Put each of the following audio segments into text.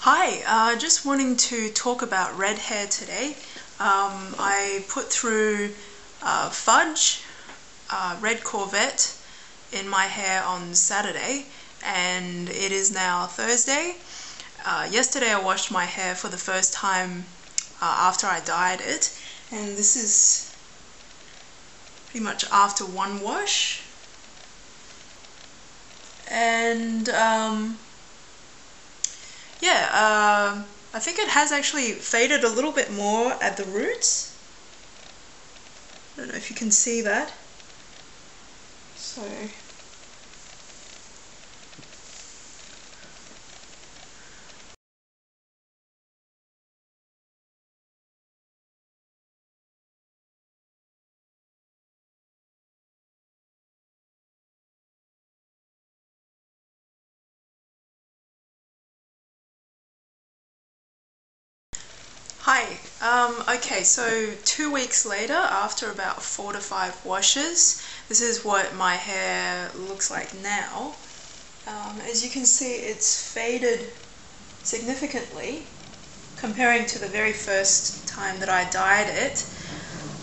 Hi, just wanting to talk about red hair today. I put through Fudge Red Corvet in my hair on Saturday, and it is now Thursday. Yesterday I washed my hair for the first time after I dyed it, and this is pretty much after one wash. And I think it has actually faded a little bit more at the roots. I don't know if you can see that. So Hi, okay, so 2 weeks later, after about 4 to 5 washes, this is what my hair looks like now. As you can see, it's faded significantly comparing to the very first time that I dyed it.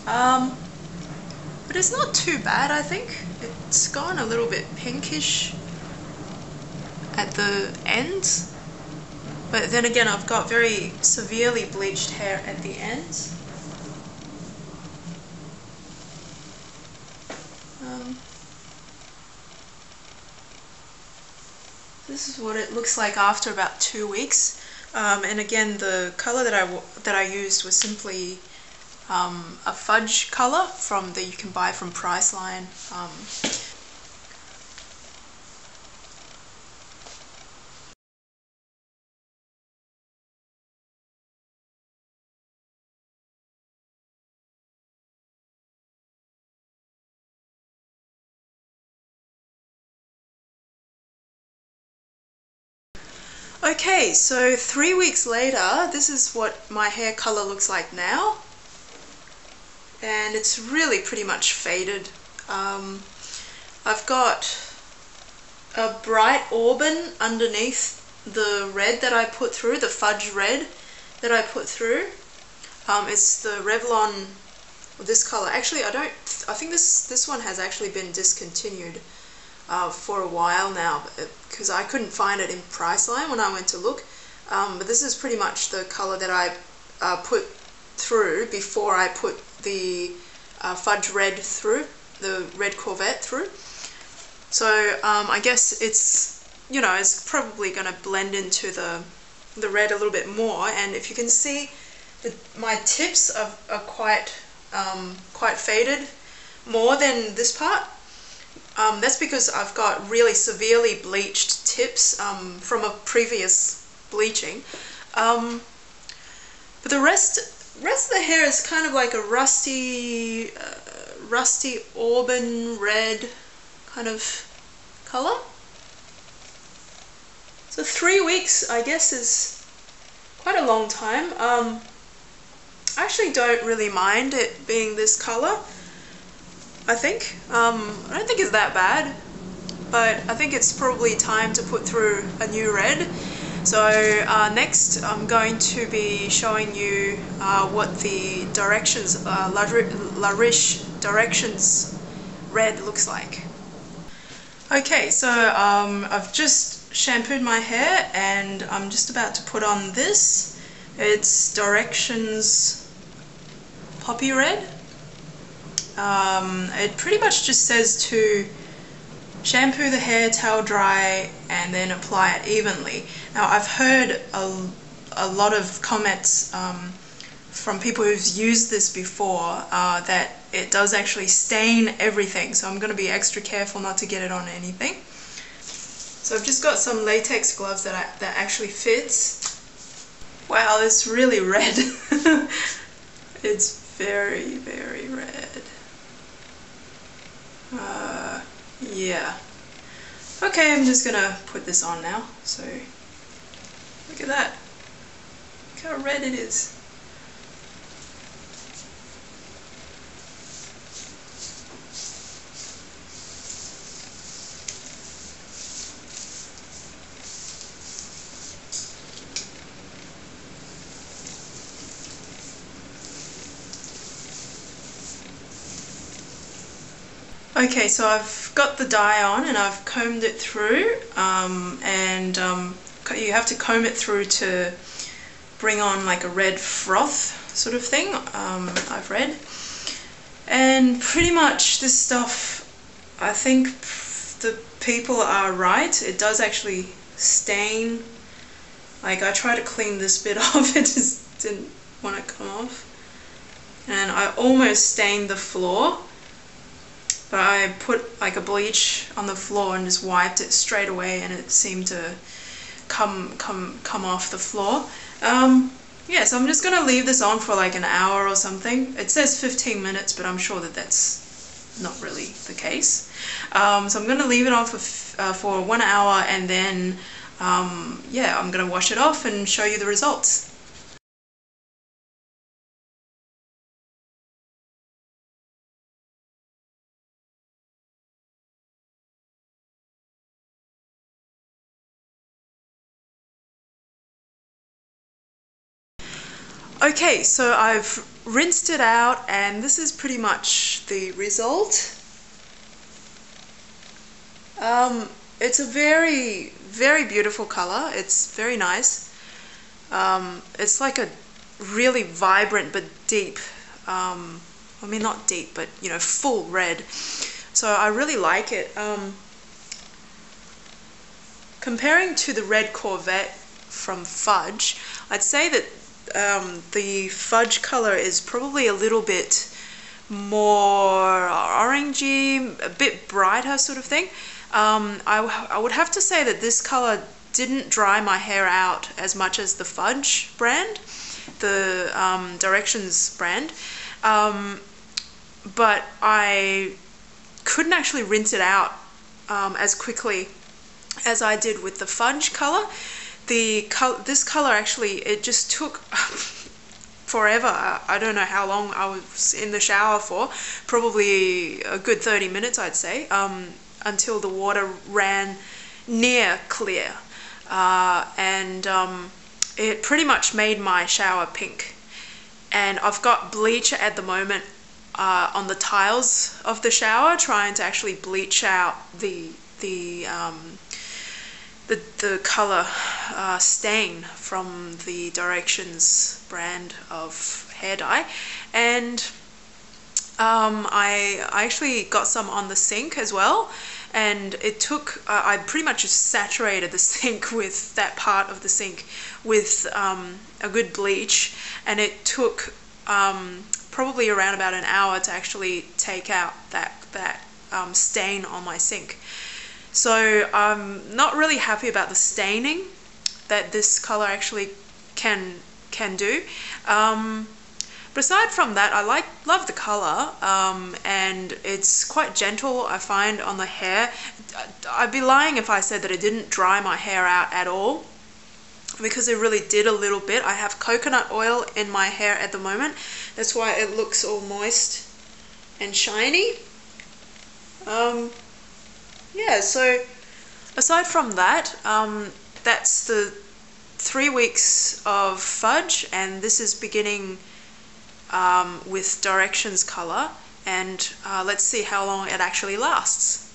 But it's not too bad, I think. It's gone a little bit pinkish at the ends. But then again, I've got very severely bleached hair at the ends. This is what it looks like after about 2 weeks. And again, the color that I used was simply a fudge color that you can buy from Priceline. Okay, so 3 weeks later, this is what my hair color looks like now. And it's really pretty much faded. I've got a bright auburn underneath the red that I put through, the fudge red that I put through. It's the Revlon, this color. Actually, I think this one has actually been discontinued for a while now, because I couldn't find it in Priceline when I went to look. But this is pretty much the color that I put through before I put the fudge red through, the red Corvette through. So I guess it's, it's probably going to blend into the red a little bit more. And if you can see, my tips are quite faded more than this part. That's because I've got really severely bleached tips from a previous bleaching. But the rest of the hair is kind of like a rusty auburn red kind of color. So 3 weeks, I guess, is quite a long time. I actually don't really mind it being this color. I think. I don't think it's that bad, but I think it's probably time to put through a new red. So next I'm going to be showing you what the Directions, La Riche Directions red looks like. Okay, so I've just shampooed my hair and I'm just about to put on this. It's Directions Poppy Red. It pretty much just says to shampoo the hair, towel dry, and then apply it evenly. Now, I've heard a lot of comments from people who've used this before that it does actually stain everything, so I'm going to be extra careful not to get it on anything. So I've just got some latex gloves that actually fits. Wow, it's really red. It's very, very red. Yeah. Okay, I'm just gonna put this on now. So, look at that. Look how red it is. Okay, so I've got the dye on and I've combed it through, you have to comb it through to bring on like a red froth sort of thing, I've read. And pretty much this stuff, I think the people are right, it does actually stain. Like, I tried to clean this bit off, it just didn't want to come off. And I almost stained the floor, but I put like a bleach on the floor and just wiped it straight away, and it seemed to come off the floor. Yeah, so I'm just going to leave this on for like an hour or something. It says 15 minutes, but I'm sure that that's not really the case. So I'm going to leave it on for 1 hour, and then yeah, I'm going to wash it off and show you the results. Okay, so I've rinsed it out, and this is pretty much the result. It's a very, very beautiful color. It's very nice. It's like a really vibrant but deep, I mean not deep, but you know, full red. So I really like it. Comparing to the Red Corvette from Fudge, I'd say that the Fudge color is probably a little bit more orangey, a bit brighter sort of thing. I would have to say that this color didn't dry my hair out as much as the Fudge brand, the Directions brand, but I couldn't actually rinse it out as quickly as I did with the Fudge color. This color actually, it just took forever. I don't know how long I was in the shower for, probably a good 30 minutes I'd say, until the water ran near clear, and it pretty much made my shower pink. And I've got bleach at the moment on the tiles of the shower, trying to actually bleach out the color stain from the Directions brand of hair dye. And I actually got some on the sink as well, and it took I pretty much just saturated the sink with that part of the sink with a good bleach, and it took probably around about an hour to actually take out that stain on my sink. So I'm not really happy about the staining that this color actually can do. But aside from that, I love the color, and it's quite gentle, I find, on the hair. I'd be lying if I said that it didn't dry my hair out at all, because it really did a little bit. I have coconut oil in my hair at the moment. That's why it looks all moist and shiny. Yeah, so aside from that, that's the 3 weeks of Fudge, and this is beginning with Directions color, and let's see how long it actually lasts.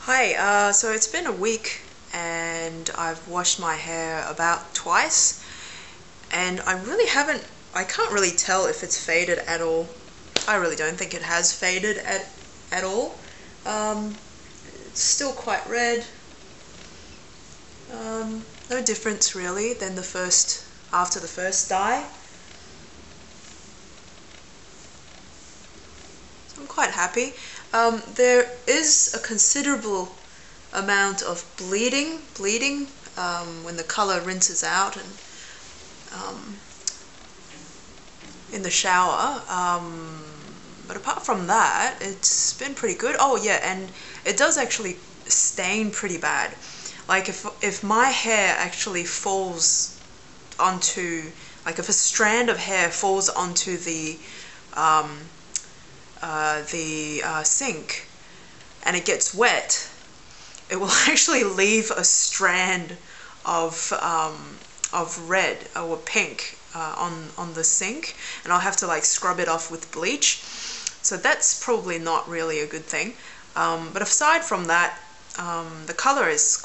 Hi, so it's been a week and I've washed my hair about twice, and I can't really tell if it's faded at all. I really don't think it has faded at all. It's still quite red. No difference really than after the first dye. So I'm quite happy. There is a considerable amount of bleeding when the color rinses out and in the shower, but apart from that, it's been pretty good. Oh yeah, and it does actually stain pretty bad. Like if my hair actually falls onto, like if a strand of hair falls onto the the sink and it gets wet, it will actually leave a strand of red or pink on the sink, and I'll have to like scrub it off with bleach. So that's probably not really a good thing. But aside from that, the color is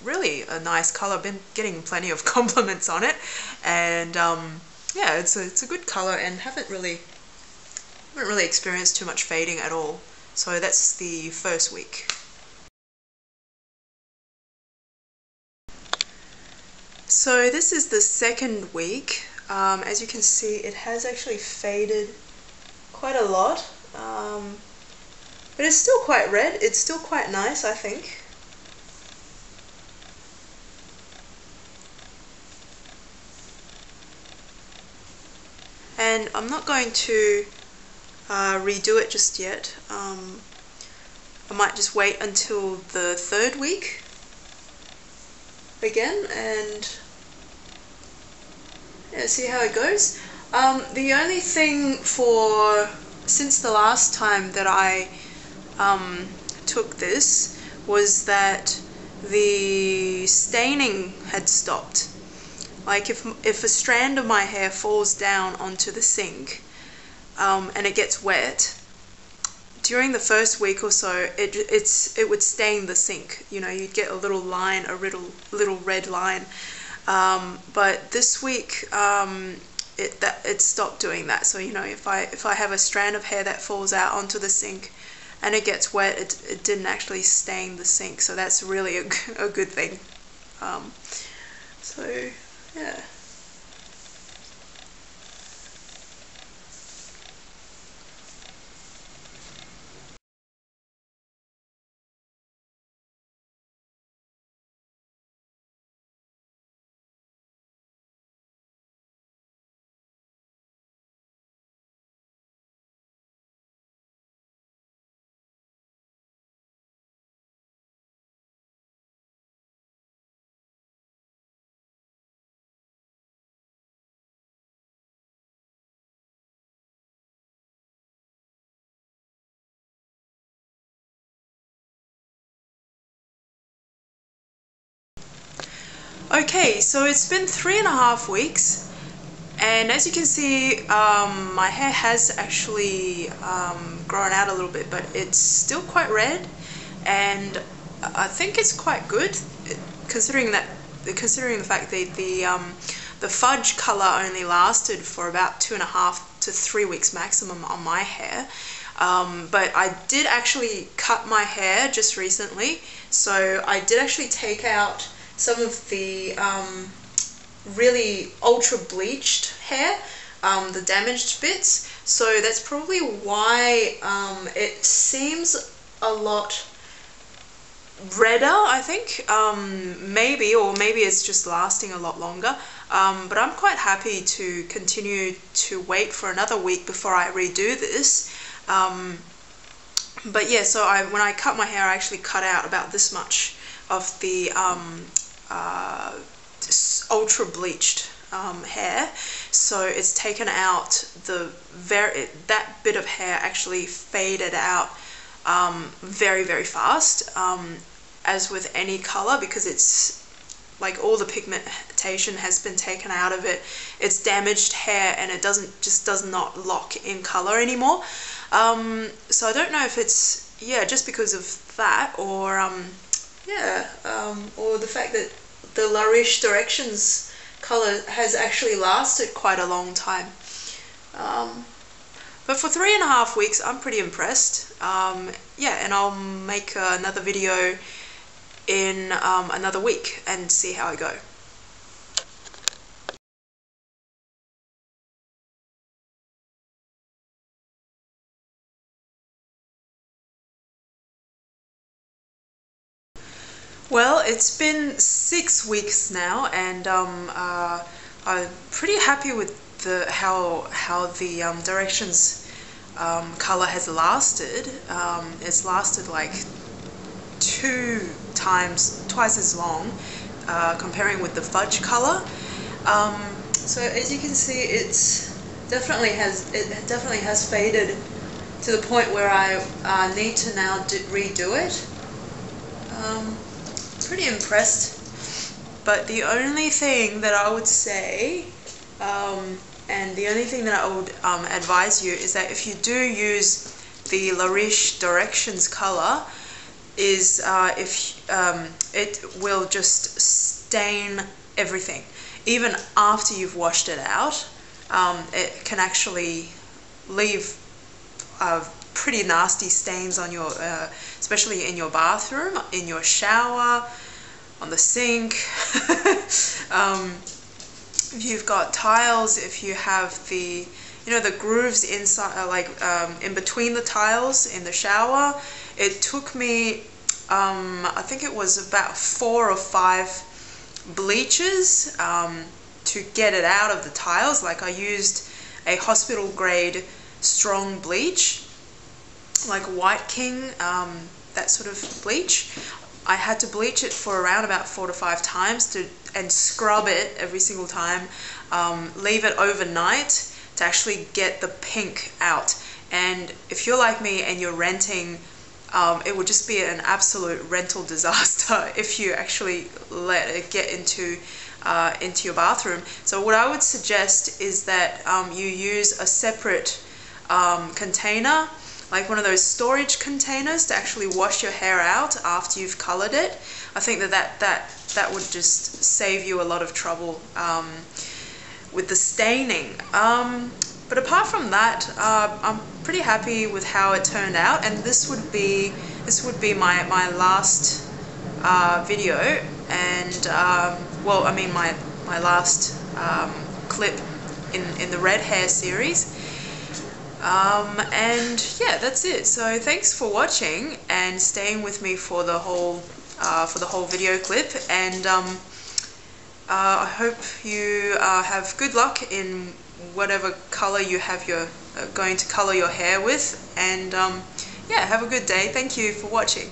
really a nice color. I've been getting plenty of compliments on it, and yeah, it's a good color, and haven't really experienced too much fading at all. So that's the first week. So this is the second week. As you can see, it has actually faded quite a lot, but it's still quite red. It's still quite nice, I think. And I'm not going to redo it just yet. I might just wait until the third week again and yeah, see how it goes. The only thing since the last time that I took this was that the staining had stopped. Like if a strand of my hair falls down onto the sink and it gets wet, during the first week or so, it would stain the sink. You know, you'd get a little line, a little red line. But this week, it stopped doing that. So you know, if I have a strand of hair that falls out onto the sink and it gets wet, it didn't actually stain the sink. So that's really a good thing. So yeah. Okay, so it's been 3.5 weeks, and as you can see, my hair has actually grown out a little bit, but it's still quite red, and I think it's quite good considering the fact that the fudge color only lasted for about 2.5 to 3 weeks maximum on my hair. But I did actually cut my hair just recently, so I did actually take out some of the really ultra bleached hair, the damaged bits. So that's probably why it seems a lot redder, I think. Maybe it's just lasting a lot longer. But I'm quite happy to continue to wait for another week before I redo this. But yeah, so when I cut my hair, I actually cut out about this much of the ultra bleached hair, so it's taken out that bit of hair actually faded out very fast, as with any color, because it's like all the pigmentation has been taken out of it. It's damaged hair and it does not lock in color anymore. So I don't know if it's just because of that, or or the fact that the Riche Directions color has actually lasted quite a long time. But for 3.5 weeks, I'm pretty impressed. And I'll make another video in another week and see how I go. Well, it's been 6 weeks now, and I'm pretty happy with how the Directions color has lasted. It's lasted like twice as long, comparing with the fudge color. So as you can see, it definitely has faded to the point where I need to now redo it. Pretty impressed. But the only thing that I would say, and the only thing that I would advise you is that if you do use the Riche Directions color, is it will just stain everything. Even after you've washed it out, it can actually leave pretty nasty stains on your, especially in your bathroom, in your shower, on the sink. If you've got tiles, if you have the, you know, the grooves inside, in between the tiles in the shower, it took me, I think it was about 4 or 5 bleaches to get it out of the tiles. Like, I used a hospital grade strong bleach, like White King, that sort of bleach. I had to bleach it for around about 4 to 5 times and scrub it every single time, leave it overnight to actually get the pink out. And if you're like me and you're renting, it would just be an absolute rental disaster if you actually let it get into your bathroom. So what I would suggest is that you use a separate container, like one of those storage containers, to actually wash your hair out after you've colored it. I think that would just save you a lot of trouble with the staining. But apart from that, I'm pretty happy with how it turned out, and this would be my last video, and well, I mean my last clip in the red hair series. And yeah, that's it. So thanks for watching and staying with me for the whole video clip, and I hope you have good luck in whatever color you have going to color your hair with, and yeah, have a good day. Thank you for watching.